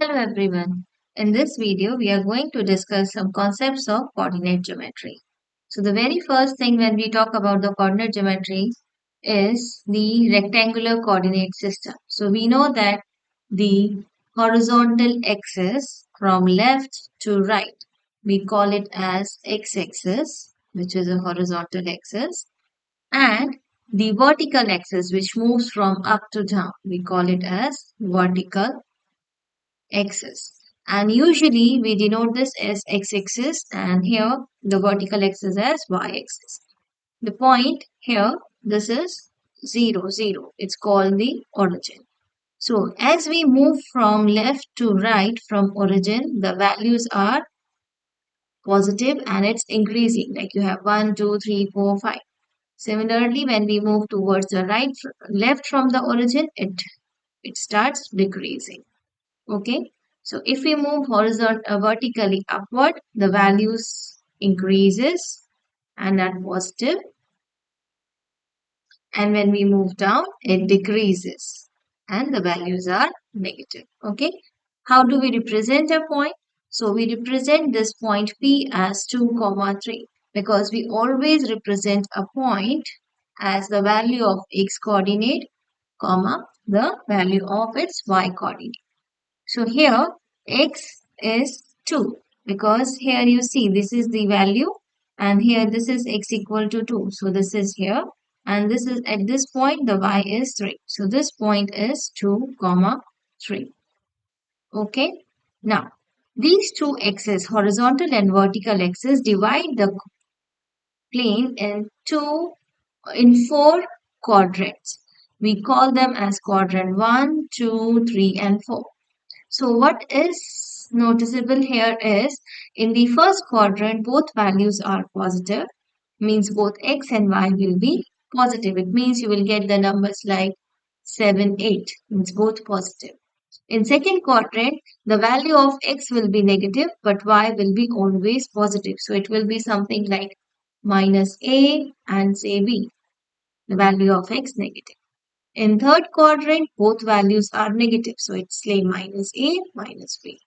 Hello everyone. In this video, we are going to discuss some concepts of coordinate geometry. So the very first thing when we talk about the coordinate geometry is the rectangular coordinate system. So we know that the horizontal axis from left to right, we call it as x-axis, which is a horizontal axis, and the vertical axis, which moves from up to down, we call it as vertical axis. And usually we denote this as x-axis and here the vertical axis as y-axis. The point here, this is 0, 0. It's called the origin. So as we move from left to right from origin, the values are positive and it's increasing. Like you have 1, 2, 3, 4, 5. Similarly, when we move towards the right, left from the origin, it starts decreasing. Okay, so if we move vertically upward, the values increases and are positive, and when we move down, it decreases and the values are negative. Okay, how do we represent a point? So we represent this point P as 2, 3 because we always represent a point as the value of x coordinate, comma, the value of its y coordinate. So here x is 2 because here you see this is the value and here this is x equal to 2. So this is here and this is at this point the y is 3. So this point is 2 comma 3. Okay. Now these two axes, horizontal and vertical axes, divide the plane in four quadrants. We call them as quadrant 1, 2, 3 and 4. So what is noticeable here is in the first quadrant, both values are positive, means both x and y will be positive. It means you will get the numbers like 7, 8, means both positive. In second quadrant, the value of x will be negative, but y will be always positive. So it will be something like minus a and say b, the value of x negative. In third quadrant, both values are negative. So it's like minus A, minus B.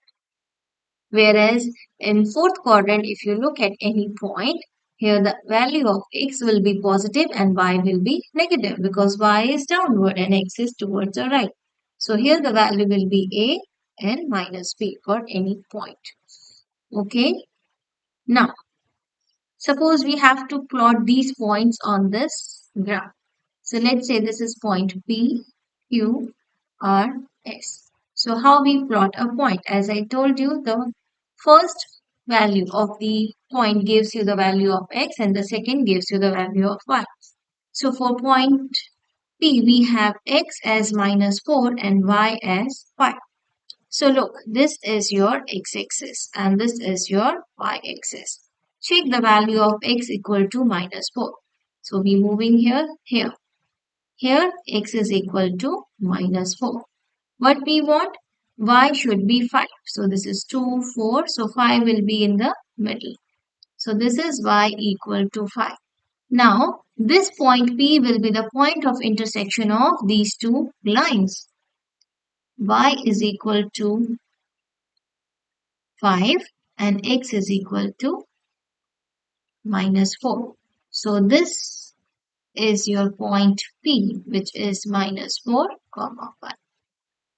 Whereas in fourth quadrant, if you look at any point, here the value of x will be positive and y will be negative because y is downward and x is towards the right. So here the value will be A and minus B for any point. Okay. Now, suppose we have to plot these points on this graph. So let's say this is point P, Q, R, S. So how we plot a point? As I told you, the first value of the point gives you the value of x and the second gives you the value of y. So for point P, we have x as minus 4 and y as 5. So look, this is your x-axis and this is your y-axis. Check the value of x equal to minus 4. So we moving here, here. Here x is equal to minus 4. What we want? Y should be 5. So this is 2, 4. So 5 will be in the middle. So this is y equal to 5. Now this point P will be the point of intersection of these two lines. Y is equal to 5 and x is equal to minus 4. So this is your point P, which is minus 4 comma 5.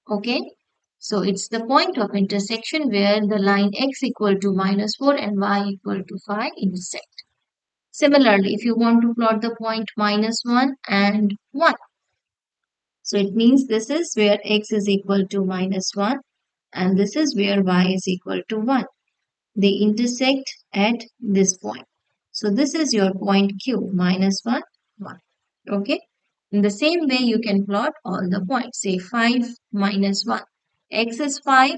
Okay, so it's the point of intersection where the line x equal to minus 4 and y equal to 5 intersect. Similarly, if you want to plot the point minus 1 and 1, so it means this is where x is equal to minus 1 and this is where y is equal to 1. They intersect at this point. So this is your point Q, minus 1, 1. Okay. In the same way, you can plot all the points. Say 5 minus 1. X is 5.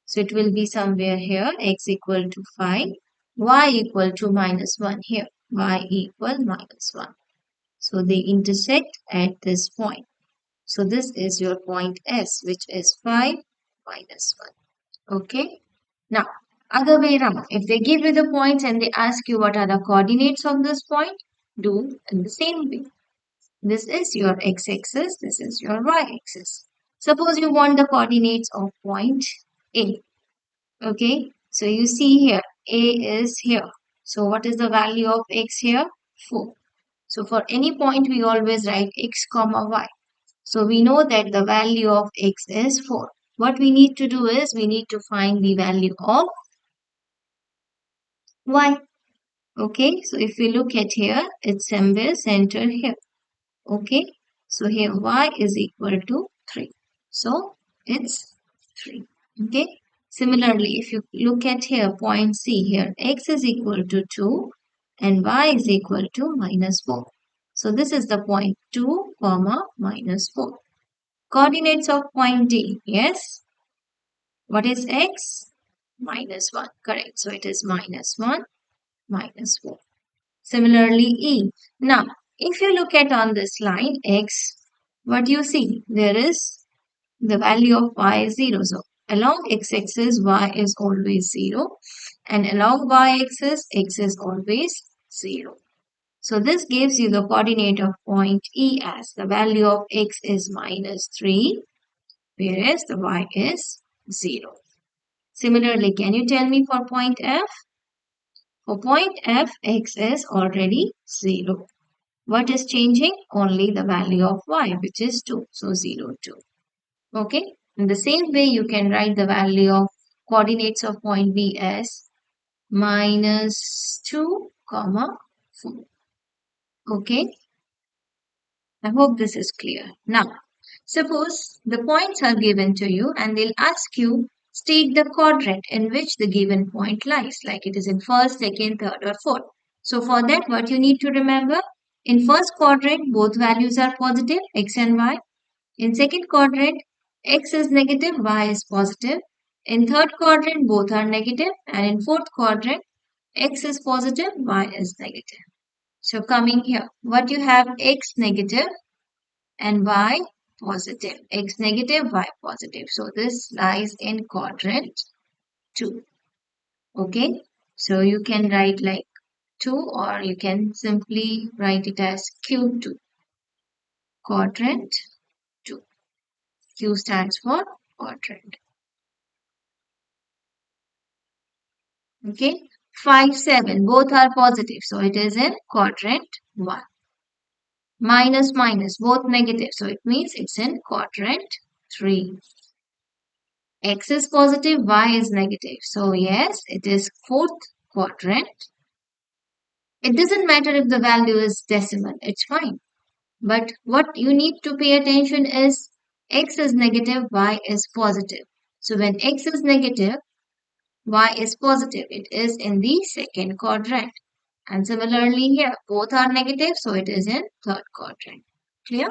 So it will be somewhere here. X equal to 5. Y equal to minus 1 here. Y equal minus 1. So they intersect at this point. So this is your point S, which is 5 minus 1. Okay. Now, other way around. If they give you the points and they ask you what are the coordinates of this point, do in the same way. This is your x-axis, this is your y-axis. Suppose you want the coordinates of point A. Okay, so you see here, A is here. So what is the value of x here? 4. So for any point, we always write x comma y. So we know that the value of x is 4. What we need to do is we need to find the value of y. Okay, so if we look at here, it's somewhere centered here. Okay, so here y is equal to 3. So it's 3. Okay, similarly, if you look at here, point C here, x is equal to 2 and y is equal to minus 4. So this is the point 2 comma minus 4. Coordinates of point D, yes. What is x? Minus 1, correct. So it is minus 1, minus 4. Similarly, E. Now, if you look at on this line x, what you see? There is the value of y is 0. So, along x-axis, y is always 0. And along y-axis, x is always 0. So, this gives you the coordinate of point E as the value of x is minus 3, whereas the y is 0. Similarly, can you tell me for point F? For point F, x is already 0. What is changing? Only the value of y, which is 2. So 0, 2. Okay. In the same way, you can write the value of coordinates of point B as minus 2, comma 4. Okay. I hope this is clear. Now, suppose the points are given to you and they'll ask you state the quadrant in which the given point lies, like it is in first, second, third, or fourth. So for that, what you need to remember, in first quadrant, both values are positive, x and y. In second quadrant, x is negative, y is positive. In third quadrant, both are negative, and in fourth quadrant, x is positive, y is negative. So coming here, what you have x negative and y positive. X negative, y positive. So this lies in quadrant 2. Okay. So you can write like 2 or you can simply write it as Q2. Quadrant 2. Q stands for quadrant. Okay. 5, 7. Both are positive. So it is in quadrant 1. Minus, minus. Both negative. So it means it's in quadrant 3. X is positive, Y is negative. So yes, it is fourth quadrant. It doesn't matter if the value is decimal, it's fine. But what you need to pay attention is X is negative, Y is positive. So when X is negative, Y is positive. It is in the second quadrant. And similarly here, both are negative, so it is in third quadrant. Clear?